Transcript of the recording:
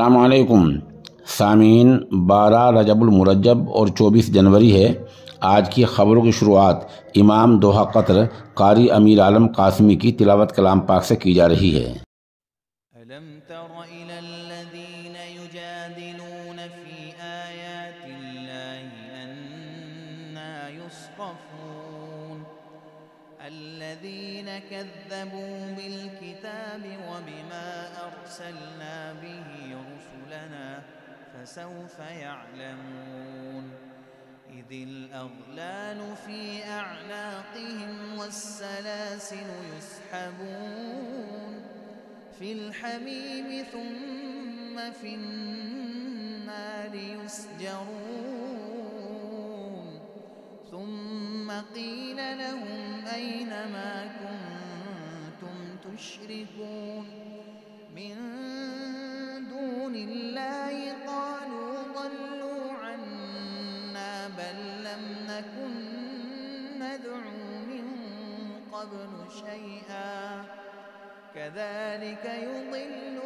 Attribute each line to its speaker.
Speaker 1: अस्सलामुअलैकुम सामीन। 12 रजबुल मुरज्जब और 24 जनवरी है। आज की ख़बरों की शुरुआत इमाम दोहा क़त्र कारी अमीर आलम कासमी की तिलावत कलाम पाक से की जा रही है।
Speaker 2: अलम तर इलल्लज़ीना युजादिलून फ़ी आयातिल्लाहि अन्ना युस्क़फ़ून अल्लज़ीना कज़्ज़बू बिलकिताबि व बिमा अरसलना बिही रुसुलना फसौफ़ यअलमून इज़िल अग़लालु फ़ी अअनाक़िहिम वस्सलासिलु युस्हबून फ़िल हमीम थुम्मा फ़िन्नारि युस्जरून ثم قيل لهم أين ما كنتم تشركون من دون الله قالوا ضلوا عنا بل لم نكن ندعو من قبل شيئا كذلك يضل